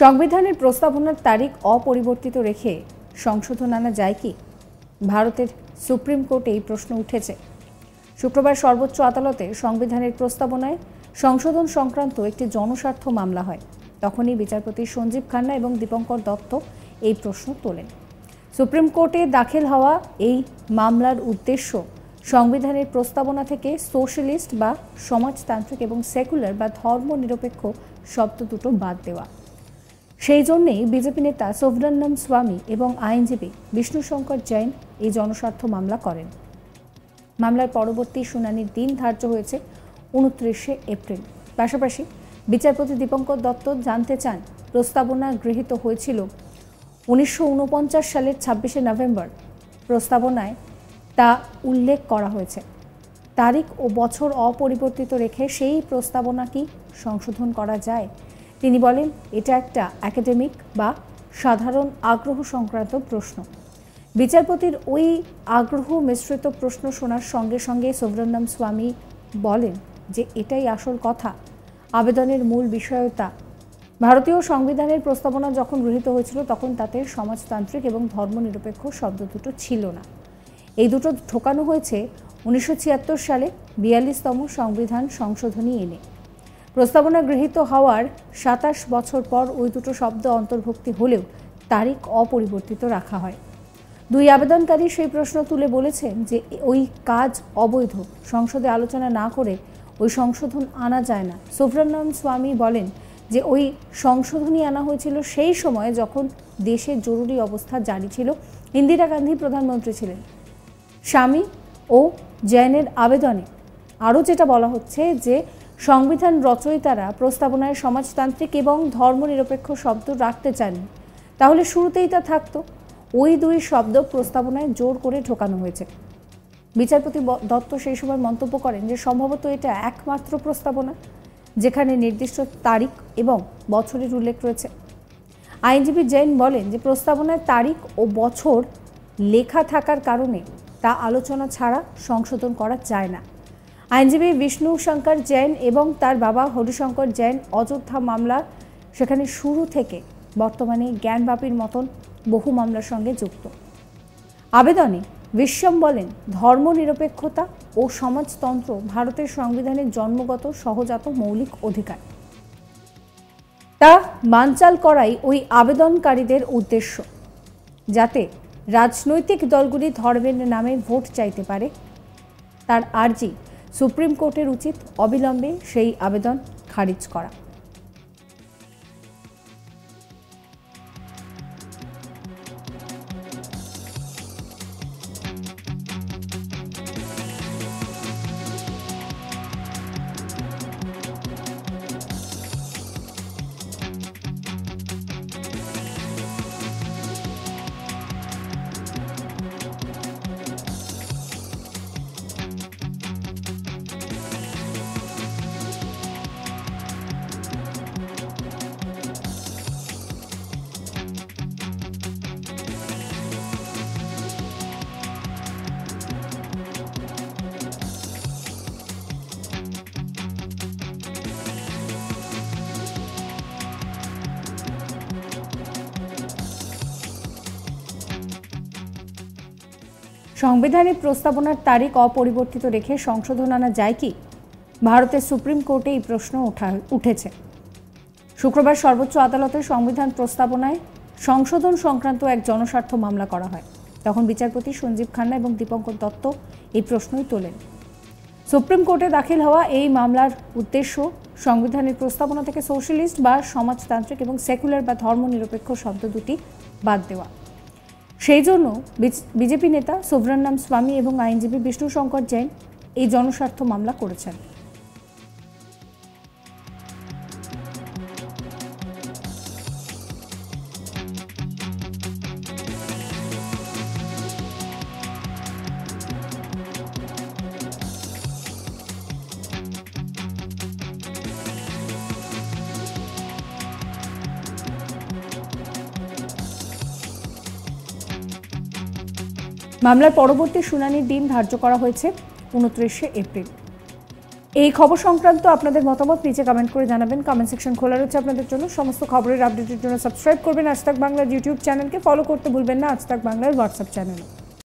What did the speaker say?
সংবিধানের প্রস্তাবনার তারিখ অপরিবর্তিত রেখে সংশোধন আনা যায় কি? ভারতের সুপ্রিম কোর্টে এই প্রশ্ন উঠেছে। শুক্রবার সর্বোচ্চ আদালতে সংবিধানের প্রস্তাবনায় সংশোধন সংক্রান্ত একটি জনস্বার্থ মামলা হয়। তখনই বিচারপতি সঞ্জীব খান্না এবং দীপঙ্কর দত্ত এই প্রশ্ন তোলেন। সুপ্রিম কোর্টে দাখিল হওয়া এই মামলার উদ্দেশ্য সংবিধানের প্রস্তাবনা থেকে সোশ্যালিস্ট বা সমাজতান্ত্রিক এবং সেকুলার বা ধর্মনিরপেক্ষ শব্দ দুটো বাদ দেওয়া। সেই জন্যেই বিজেপি নেতা সুব্রহ্মণ্যম স্বামী এবং আইনজীবী বিষ্ণু শঙ্কর জৈন এই জনস্বার্থ মামলা করেন। মামলার পরবর্তী শুনানির দিন ধার্য হয়েছে 29শে এপ্রিল। পাশাপাশি বিচারপতি দীপঙ্কর দত্ত জানতে চান, প্রস্তাবনা গৃহীত হয়েছিল 1949 সালের 26শে নভেম্বর। প্রস্তাবনায় তা উল্লেখ করা হয়েছে। তারিখ ও বছর অপরিবর্তিত রেখে সেই প্রস্তাবনা কি সংশোধন করা যায়? তিনি বলেন, এটা একটা একাডেমিক বা সাধারণ আগ্রহ সংক্রান্ত প্রশ্ন। বিচারপতির ওই আগ্রহ মিশ্রিত প্রশ্ন শোনার সঙ্গে সঙ্গে সুব্রহ্মণ্যম স্বামী বলেন যে এটাই আসল কথা, আবেদনের মূল বিষয়তা। ভারতীয় সংবিধানের প্রস্তাবনা যখন গৃহীত হয়েছিল তখন তাতে সমাজতান্ত্রিক এবং ধর্মনিরপেক্ষ শব্দ দুটো ছিল না। এই দুটো ঢোকানো হয়েছে 1976 সালে 42তম সংবিধান সংশোধনী এনে। প্রস্তাবনা গৃহীত হওয়ার 27 বছর পর ওই দুটো শব্দ অন্তর্ভুক্তি হলেও তারিখ অপরিবর্তিত রাখা হয়। দুই আবেদনকারী সেই প্রশ্ন তুলে বলেছেন যে ওই কাজ অবৈধ, সংসদে আলোচনা না করে ওই সংশোধন আনা যায় না। সুব্রহ্মণ্যম স্বামী বলেন যে ওই সংশোধনী আনা হয়েছিল সেই সময়ে যখন দেশে জরুরি অবস্থা জারি ছিল, ইন্দিরা গান্ধী প্রধানমন্ত্রী ছিলেন। স্বামী ও জৈনের আবেদনে আরও যেটা বলা হচ্ছে যে সংবিধান রচয়িতারা প্রস্তাবনায় সমাজতান্ত্রিক এবং ধর্মনিরপেক্ষ শব্দ রাখতে চাননি, তাহলে শুরুতেই তা থাকতো। ওই দুই শব্দ প্রস্তাবনায় জোর করে ঢোকানো হয়েছে। বিচারপতি দত্ত সেই সময় মন্তব্য করেন যে সম্ভবত এটা একমাত্র প্রস্তাবনা যেখানে নির্দিষ্ট তারিখ এবং বছরের উল্লেখ রয়েছে। আইনজীবী জৈন বলেন যে প্রস্তাবনায় তারিখ ও বছর লেখা থাকার কারণে তা আলোচনা ছাড়া সংশোধন করা যায় না। আইনজীবী বিষ্ণু শঙ্কর জৈন এবং তার বাবা হরিশঙ্কর জৈন অযোধ্যা মামলা সেখানে শুরু থেকে বর্তমানে জ্ঞানবাপীর মতন বহু মামলার সঙ্গে যুক্ত। আবেদনে বিশ্বম বলেন, ধর্মনিরপেক্ষতা ও সমাজতন্ত্র ভারতের সংবিধানের জন্মগত সহজাত মৌলিক অধিকার। তা বানচাল করাই ওই আবেদনকারীদের উদ্দেশ্য, যাতে রাজনৈতিক দলগুলি ধর্মের নামে ভোট চাইতে পারে। তার আর্জি সুপ্রিম কোর্টের উচিত অবিলম্বে সেই আবেদন খারিজ করা। সংবিধানের প্রস্তাবনার তারিখ অপরিবর্তিত রেখে সংশোধন আনা যায় কি? ভারতের সুপ্রিম কোর্টে এই প্রশ্ন উঠেছে। শুক্রবার সর্বোচ্চ আদালতে সংবিধান প্রস্তাবনায় সংশোধন সংক্রান্ত এক জনস্বার্থ মামলা করা হয়। তখন বিচারপতি সঞ্জীব খান্না এবং দীপঙ্কর দত্ত এই প্রশ্নই তোলেন। সুপ্রিম কোর্টে দাখিল হওয়া এই মামলার উদ্দেশ্য সংবিধানের প্রস্তাবনা থেকে সোশ্যালিস্ট বা সমাজতান্ত্রিক এবং সেকুলার বা ধর্মনিরপেক্ষ শব্দ দুটি বাদ দেওয়া। সেই জন্য বিজেপি নেতা সুব্রহ্মণ্যম স্বামী এবং আইনজীবী বিষ্ণু শঙ্কর জৈন এই জনস্বার্থ মামলা করেছেন। মামলার পরবর্তী শুনানির দিন ধার্য করা হয়েছে 29শে এপ্রিল। এই খবর সংক্রান্ত আপনাদের মতামত নিচে কমেন্ট করে জানাবেন। কমেন্ট সেকশন খোলা রয়েছে আপনাদের জন্য। সমস্ত খবরের আপডেটের জন্য সাবস্ক্রাইব করবেন আজ তাক বাংলার ইউটিউব চ্যানেলকে, ফলো করতে ভুলবেন না আজ তাক বাংলার হোয়াটসঅ্যাপ চ্যানেল।